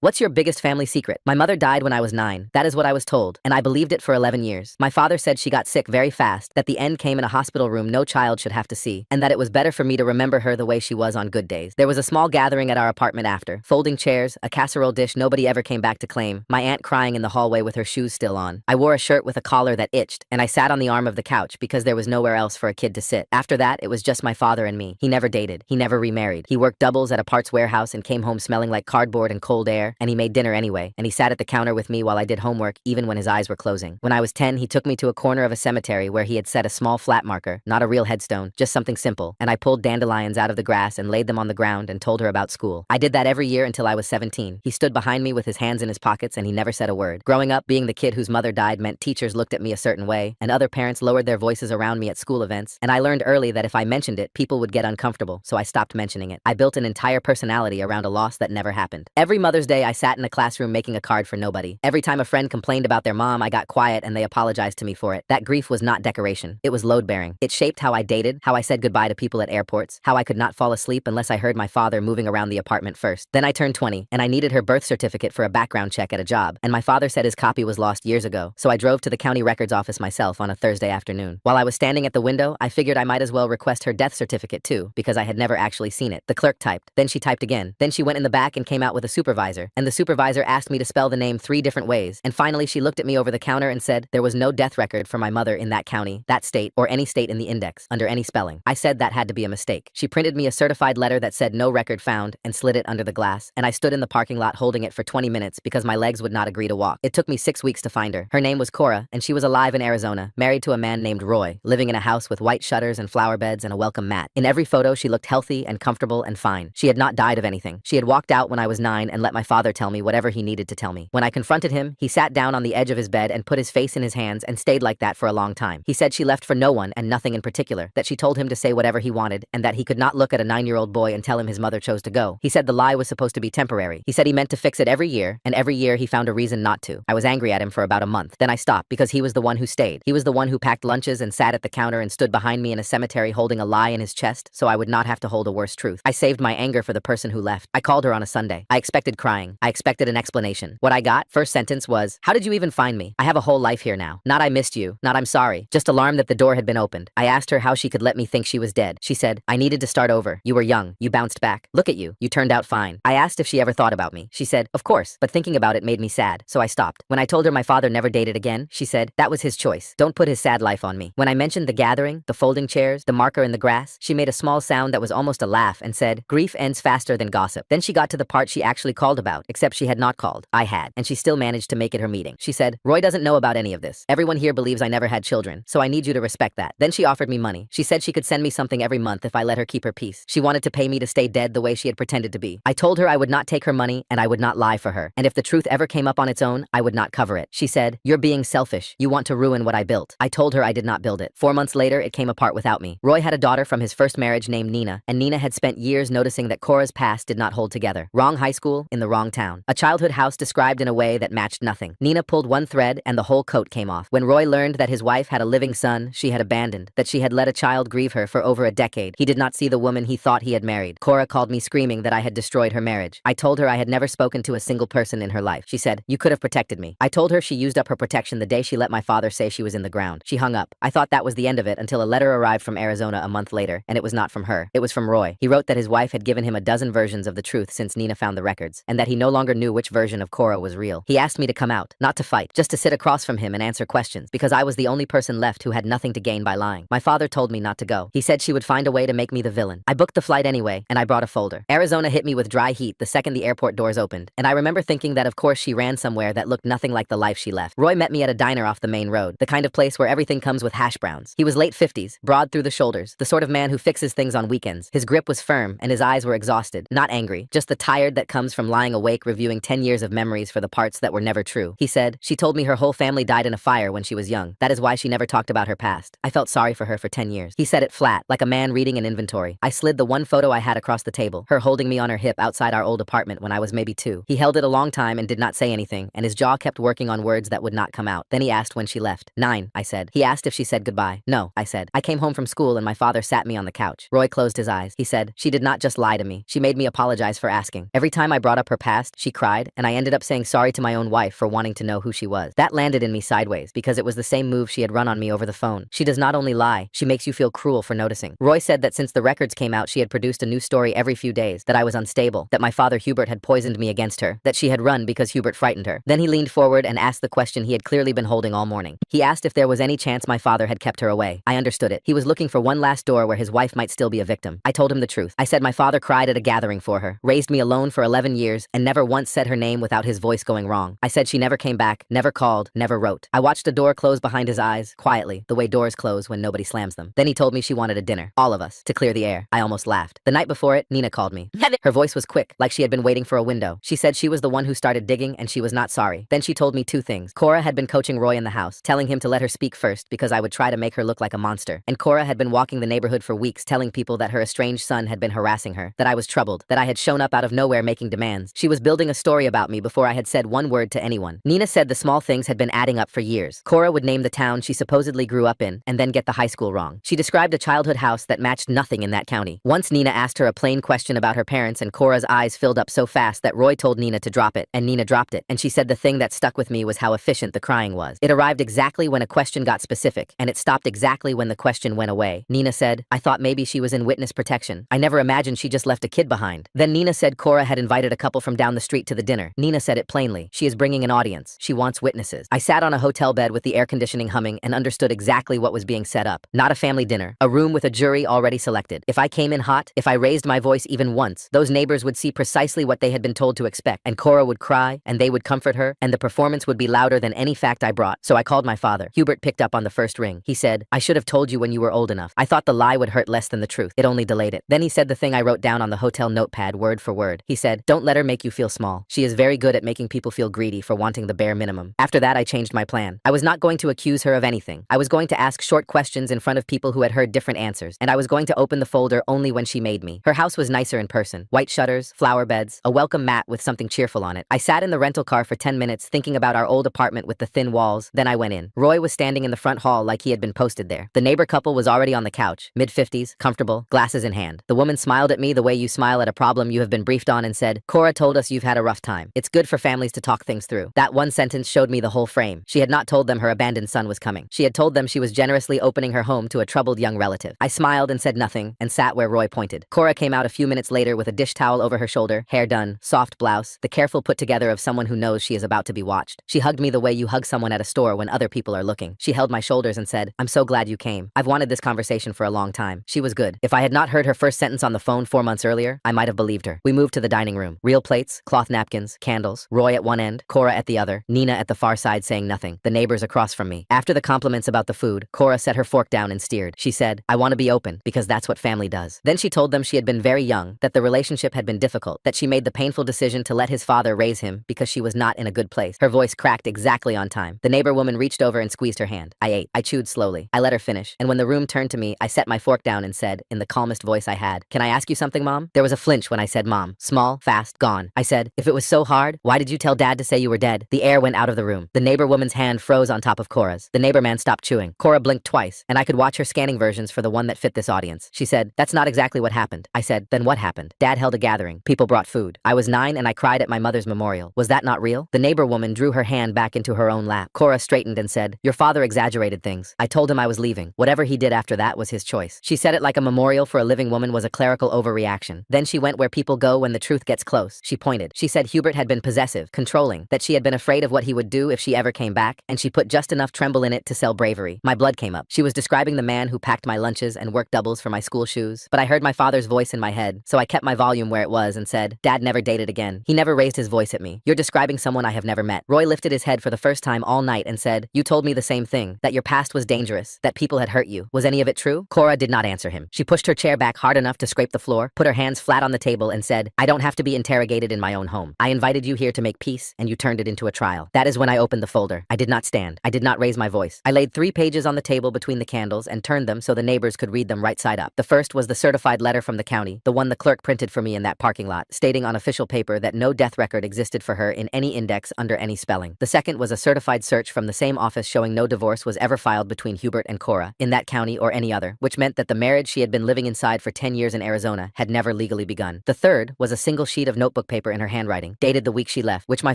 What's your biggest family secret? My mother died when I was 9. That is what I was told, and I believed it for 11 years. My father said she got sick very fast, that the end came in a hospital room no child should have to see, and that it was better for me to remember her the way she was on good days. There was a small gathering at our apartment after. Folding chairs, a casserole dish nobody ever came back to claim, my aunt crying in the hallway with her shoes still on. I wore a shirt with a collar that itched, and I sat on the arm of the couch because there was nowhere else for a kid to sit. After that, it was just my father and me. He never dated. He never remarried. He worked doubles at a parts warehouse and came home smelling like cardboard and cold air, and he made dinner anyway, and he sat at the counter with me while I did homework even when his eyes were closing. When I was 10, he took me to a corner of a cemetery where he had set a small flat marker, not a real headstone, just something simple, and I pulled dandelions out of the grass and laid them on the ground and told her about school. I did that every year until I was 17. He stood behind me with his hands in his pockets and he never said a word. Growing up, being the kid whose mother died meant teachers looked at me a certain way, and other parents lowered their voices around me at school events, and I learned early that if I mentioned it, people would get uncomfortable, so I stopped mentioning it. I built an entire personality around a loss that never happened. Every Mother's Day, I sat in a classroom making a card for nobody. Every time a friend complained about their mom, I got quiet and they apologized to me for it. That grief was not decoration. It was load-bearing. It shaped how I dated, how I said goodbye to people at airports, how I could not fall asleep unless I heard my father moving around the apartment first. Then I turned 20, and I needed her birth certificate for a background check at a job, and my father said his copy was lost years ago, so I drove to the county records office myself on a Thursday afternoon. While I was standing at the window, I figured I might as well request her death certificate too, because I had never actually seen it. The clerk typed, then she typed again, then she went in the back and came out with a supervisor, and the supervisor asked me to spell the name 3 different ways, and finally she looked at me over the counter and said there was no death record for my mother in that county, that state, or any state in the index, under any spelling. I said that had to be a mistake. She printed me a certified letter that said no record found and slid it under the glass, and I stood in the parking lot holding it for 20 minutes because my legs would not agree to walk. It took me 6 weeks to find her. Her name was Cora, and she was alive in Arizona, married to a man named Roy, living in a house with white shutters and flower beds and a welcome mat. In every photo, she looked healthy and comfortable and fine. She had not died of anything. She had walked out when I was 9 and let my father tell me whatever he needed to tell me. When I confronted him, he sat down on the edge of his bed and put his face in his hands and stayed like that for a long time. He said she left for no one and nothing in particular, that she told him to say whatever he wanted, and that he could not look at a 9-year-old boy and tell him his mother chose to go. He said the lie was supposed to be temporary. He said he meant to fix it every year, and every year he found a reason not to. I was angry at him for about a month. Then I stopped because he was the one who stayed. He was the one who packed lunches and sat at the counter and stood behind me in a cemetery holding a lie in his chest so I would not have to hold a worse truth. I saved my anger for the person who left. I called her on a Sunday. I expected crying. I expected an explanation. What I got, first sentence was, "How did you even find me? I have a whole life here now. Not I missed you, not I'm sorry, just alarmed that the door had been opened." I asked her how she could let me think she was dead. She said, "I needed to start over. You were young. You bounced back. Look at you. You turned out fine." I asked if she ever thought about me. She said, "Of course, but thinking about it made me sad, so I stopped." When I told her my father never dated again, she said, "That was his choice. Don't put his sad life on me." When I mentioned the gathering, the folding chairs, the marker in the grass, she made a small sound that was almost a laugh and said, "Grief ends faster than gossip." Then she got to the part she actually called about, except she had not called. I had, and she still managed to make it her meeting. She said, "Roy doesn't know about any of this. Everyone here believes I never had children, so I need you to respect that." Then she offered me money. She said she could send me something every month if I let her keep her peace. She wanted to pay me to stay dead the way she had pretended to be. I told her I would not take her money and I would not lie for her, and if the truth ever came up on its own, I would not cover it. She said, "You're being selfish. You want to ruin what I built." I told her I did not build it. 4 months later, it came apart without me. Roy had a daughter from his first marriage named Nina, and Nina had spent years noticing that Cora's past did not hold together. Wrong high school, in the wrong town. A childhood house described in a way that matched nothing. Nina pulled one thread and the whole coat came off. When Roy learned that his wife had a living son she had abandoned, that she had let a child grieve her for over a decade, he did not see the woman he thought he had married. Cora called me screaming that I had destroyed her marriage. I told her I had never spoken to a single person in her life. She said, "You could have protected me." I told her she used up her protection the day she let my father say she was in the ground. She hung up. I thought that was the end of it until a letter arrived from Arizona a month later, and it was not from her. It was from Roy. He wrote that his wife had given him a dozen versions of the truth since Nina found the records, and that he no longer knew which version of Cora was real. He asked me to come out, not to fight, just to sit across from him and answer questions, because I was the only person left who had nothing to gain by lying. My father told me not to go. He said she would find a way to make me the villain. I booked the flight anyway, and I brought a folder. Arizona hit me with dry heat the second the airport doors opened, and I remember thinking that of course she ran somewhere that looked nothing like the life she left. Roy met me at a diner off the main road, the kind of place where everything comes with hash browns. He was late 50s, broad through the shoulders, the sort of man who fixes things on weekends. His grip was firm, and his eyes were exhausted, not angry, just the tired that comes from lying awake reviewing 10 years of memories for the parts that were never true. He said, "She told me her whole family died in a fire when she was young. That is why she never talked about her past." I felt sorry for her for 10 years. He said it flat, like a man reading an inventory. I slid the one photo I had across the table, her holding me on her hip outside our old apartment when I was maybe 2. He held it a long time and did not say anything, and his jaw kept working on words that would not come out. Then he asked when she left. 9, I said. He asked if she said goodbye. "No," I said. "I came home from school and my father sat me on the couch." Roy closed his eyes. He said, "She did not just lie to me. She made me apologize for asking. Every time I brought up her past, she cried, and I ended up saying sorry to my own wife for wanting to know who she was. That landed in me sideways because it was the same move she had run on me over the phone. She does not only lie, she makes you feel cruel for noticing. Roy said that since the records came out, she had produced a new story every few days, that I was unstable, that my father Hubert had poisoned me against her, that she had run because Hubert frightened her. Then he leaned forward and asked the question he had clearly been holding all morning. He asked if there was any chance my father had kept her away. I understood it. He was looking for one last door where his wife might still be a victim. I told him the truth. I said my father cried at a gathering for her, raised me alone for 11 years, and never once said her name without his voice going wrong. I said she never came back, never called, never wrote. I watched a door close behind his eyes, quietly, the way doors close when nobody slams them. Then he told me she wanted a dinner. All of us. To clear the air. I almost laughed. The night before it, Nina called me. Her voice was quick, like she had been waiting for a window. She said she was the one who started digging and she was not sorry. Then she told me two things. Cora had been coaching Roy in the house, telling him to let her speak first because I would try to make her look like a monster. And Cora had been walking the neighborhood for weeks telling people that her estranged son had been harassing her, that I was troubled, that I had shown up out of nowhere making demands. She was building a story about me before I had said one word to anyone. Nina said the small things had been adding up for years. Cora would name the town she supposedly grew up in and then get the high school wrong. She described a childhood house that matched nothing in that county. Once Nina asked her a plain question about her parents and Cora's eyes filled up so fast that Roy told Nina to drop it, and Nina dropped it. And she said the thing that stuck with me was how efficient the crying was. It arrived exactly when a question got specific, and it stopped exactly when the question went away. Nina said, I thought maybe she was in witness protection. I never imagined she just left a kid behind. Then Nina said Cora had invited a couple from down the street to the dinner. Nina said it plainly. She is bringing an audience. She wants witnesses. I sat on a hotel bed with the air conditioning humming and understood exactly what was being set up. Not a family dinner. A room with a jury already selected. If I came in hot, if I raised my voice even once, those neighbors would see precisely what they had been told to expect, and Cora would cry, and they would comfort her, and the performance would be louder than any fact I brought. So I called my father. Hubert picked up on the first ring. He said, I should have told you when you were old enough. I thought the lie would hurt less than the truth. It only delayed it. Then he said the thing I wrote down on the hotel notepad word for word. He said, don't let her make you feel small. She is very good at making people feel greedy for wanting the bare minimum. After that, I changed my plan. I was not going to accuse her of anything. I was going to ask short questions in front of people who had heard different answers, and I was going to open the folder only when she made me. Her house was nicer in person. White shutters, flower beds, a welcome mat with something cheerful on it. I sat in the rental car for 10 minutes thinking about our old apartment with the thin walls. Then I went in. Roy was standing in the front hall like he had been posted there. The neighbor couple was already on the couch, mid-50s, comfortable, glasses in hand. The woman smiled at me the way you smile at a problem you have been briefed on and said, Cora told us you've had a rough time. It's good for families to talk things through. That one sentence showed me the whole frame. She had not told them her abandoned son was coming. She had told them she was generously opening her home to a troubled young relative. I smiled and said nothing and sat where Roy pointed. Cora came out a few minutes later with a dish towel over her shoulder, hair done, soft blouse, the careful put together of someone who knows she is about to be watched. She hugged me the way you hug someone at a store when other people are looking. She held my shoulders and said, I'm so glad you came. I've wanted this conversation for a long time. She was good. If I had not heard her first sentence on the phone 4 months earlier, I might have believed her. We moved to the dining room. Real plates, cloth napkins, candles, Roy at one end, Cora at the other, Nina at the far side saying nothing, the neighbors across from me. After the compliments about the food, Cora set her fork down and steered. She said, I want to be open, because that's what family does. Then she told them she had been very young, that the relationship had been difficult, that she made the painful decision to let his father raise him because she was not in a good place. Her voice cracked exactly on time. The neighbor woman reached over and squeezed her hand. I ate. I chewed slowly. I let her finish, and when the room turned to me, I set my fork down and said, in the calmest voice I had, can I ask you something, Mom? There was a flinch when I said Mom. Small, fast, gone. I said, if it was so hard, why did you tell Dad to say you were dead? The air went out of the room. The neighbor woman's hand froze on top of Cora's. The neighbor man stopped chewing. Cora blinked twice, and I could watch her scanning versions for the one that fit this audience. She said, that's not exactly what happened. I said, then what happened? Dad held a gathering. People brought food. I was 9 and I cried at my mother's memorial. Was that not real? The neighbor woman drew her hand back into her own lap. Cora straightened and said, your father exaggerated things. I told him I was leaving. Whatever he did after that was his choice. She said it like a memorial for a living woman was a clerical overreaction. Then she went where people go when the truth gets close. She pointed. She said Hubert had been possessive, controlling, that she had been afraid of what he would do if she ever came back, and she put just enough tremble in it to sell bravery. My blood came up. She was describing the man who packed my lunches and worked doubles for my school shoes, but I heard my father's voice in my head, so I kept my volume where it was and said, Dad never dated again. He never raised his voice at me. You're describing someone I have never met. Roy lifted his head for the first time all night and said, you told me the same thing, that your past was dangerous, that people had hurt you. Was any of it true? Cora did not answer him. She pushed her chair back hard enough to scrape the floor, put her hands flat on the table and said, I don't have to be interrogated in my own home. I invited you here to make peace, and you turned it into a trial. That is when I opened the folder. I did not stand. I did not raise my voice. I laid 3 pages on the table between the candles and turned them so the neighbors could read them right side up. The first was the certified letter from the county, the one the clerk printed for me in that parking lot, stating on official paper that no death record existed for her in any index under any spelling. The second was a certified search from the same office showing no divorce was ever filed between Hubert and Cora, in that county or any other, which meant that the marriage she had been living inside for 10 years in Arizona had never legally begun. The third was a single sheet of notebook paper paper in her handwriting, dated the week she left, which my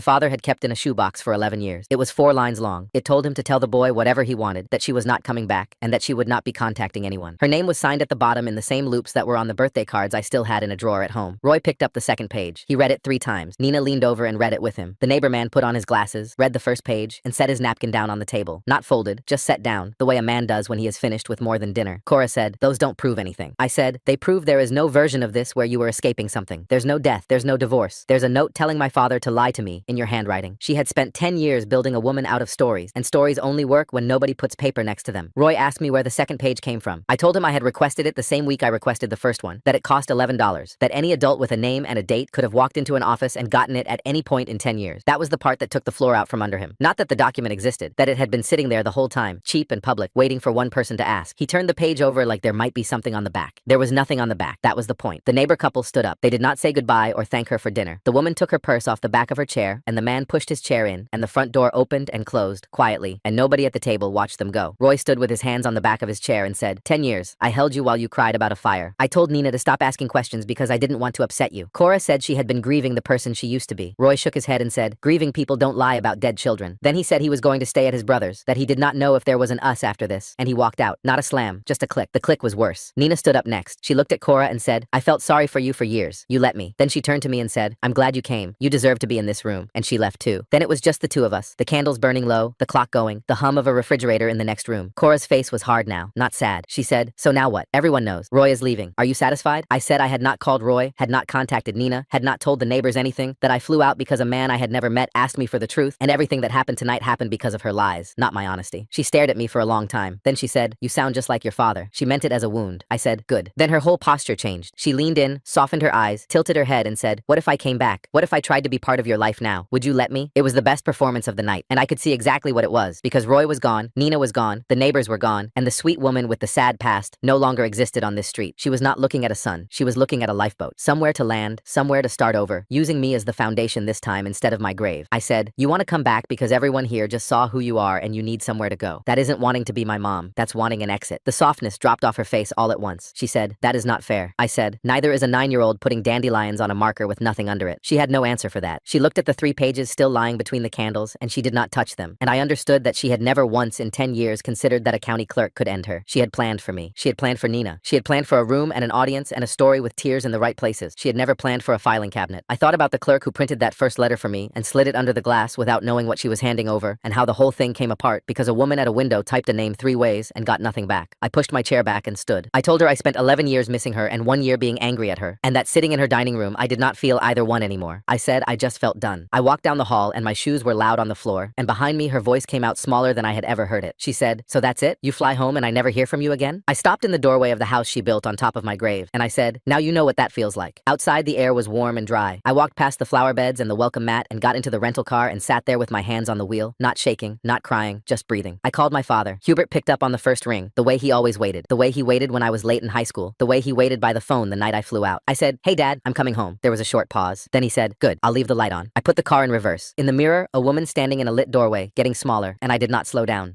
father had kept in a shoebox for 11 years. It was 4 lines long. It told him to tell the boy whatever he wanted, that she was not coming back, and that she would not be contacting anyone. Her name was signed at the bottom in the same loops that were on the birthday cards I still had in a drawer at home. Roy picked up the second page. He read it 3 times. Nina leaned over and read it with him. The neighbor man put on his glasses, read the first page, and set his napkin down on the table. Not folded, just set down, the way a man does when he is finished with more than dinner. Cora said, "Those don't prove anything." I said, "They prove there is no version of this where you were escaping something. There's no death, there's no divorce. There's a note telling my father to lie to me, in your handwriting." She had spent 10 years building a woman out of stories, and stories only work when nobody puts paper next to them. Roy asked me where the second page came from. I told him I had requested it the same week I requested the first one, that it cost $11, that any adult with a name and a date could have walked into an office and gotten it at any point in 10 years. That was the part that took the floor out from under him. Not that the document existed, that it had been sitting there the whole time, cheap and public, waiting for one person to ask. He turned the page over like there might be something on the back. There was nothing on the back. That was the point. The neighbor couple stood up. They did not say goodbye or thank her for dinner. The woman took her purse off the back of her chair, and the man pushed his chair in, and the front door opened and closed, quietly, and nobody at the table watched them go. Roy stood with his hands on the back of his chair and said, "10 years. I held you while you cried about a fire. I told Nina to stop asking questions because I didn't want to upset you." Cora said she had been grieving the person she used to be. Roy shook his head and said, "Grieving people don't lie about dead children." Then he said he was going to stay at his brother's, that he did not know if there was an us after this, and he walked out. Not a slam, just a click. The click was worse. Nina stood up next. She looked at Cora and said, "I felt sorry for you for years. You let me." Then she turned to me and said, "I'm glad you came. You deserve to be in this room." And she left too. Then it was just the two of us, the candles burning low, the clock going, the hum of a refrigerator in the next room. Cora's face was hard now, not sad. She said, "So now what? Everyone knows. Roy is leaving. Are you satisfied?" I said I had not called Roy, had not contacted Nina, had not told the neighbors anything, that I flew out because a man I had never met asked me for the truth, and everything that happened tonight happened because of her lies, not my honesty. She stared at me for a long time. Then she said, "You sound just like your father." She meant it as a wound. I said, "Good." Then her whole posture changed. She leaned in, softened her eyes, tilted her head and said, "What if I came back? What if I tried to be part of your life now? Would you let me?" It was the best performance of the night, and I could see exactly what it was, because Roy was gone, Nina was gone, the neighbors were gone, and the sweet woman with the sad past no longer existed on this street. She was not looking at a son. She was looking at a lifeboat. Somewhere to land, somewhere to start over, using me as the foundation this time instead of my grave. I said, "You want to come back because everyone here just saw who you are and you need somewhere to go. That isn't wanting to be my mom. That's wanting an exit." The softness dropped off her face all at once. She said, "That is not fair." I said, "Neither is a 9-year-old putting dandelions on a marker with nothing under it." She had no answer for that. She looked at the 3 pages still lying between the candles, and she did not touch them. And I understood that she had never once in 10 years considered that a county clerk could end her. She had planned for me. She had planned for Nina. She had planned for a room and an audience and a story with tears in the right places. She had never planned for a filing cabinet. I thought about the clerk who printed that first letter for me and slid it under the glass without knowing what she was handing over, and how the whole thing came apart because a woman at a window typed a name 3 ways and got nothing back. I pushed my chair back and stood. I told her I spent 11 years missing her and 1 year being angry at her, and that sitting in her dining room I did not feel either one anymore. I said I just felt done. I walked down the hall and my shoes were loud on the floor, and behind me her voice came out smaller than I had ever heard it. She said, "So that's it? You fly home and I never hear from you again?" I stopped in the doorway of the house she built on top of my grave, and I said, "Now you know what that feels like." Outside the air was warm and dry. I walked past the flower beds and the welcome mat and got into the rental car and sat there with my hands on the wheel, not shaking, not crying, just breathing. I called my father. Hubert picked up on the first ring, the way he always waited, the way he waited when I was late in high school, the way he waited by the phone the night I flew out. I said, "Hey Dad, I'm coming home." There was a short pause. Then he said, "Good, I'll leave the light on." I put the car in reverse. In the mirror, a woman standing in a lit doorway, getting smaller, and I did not slow down.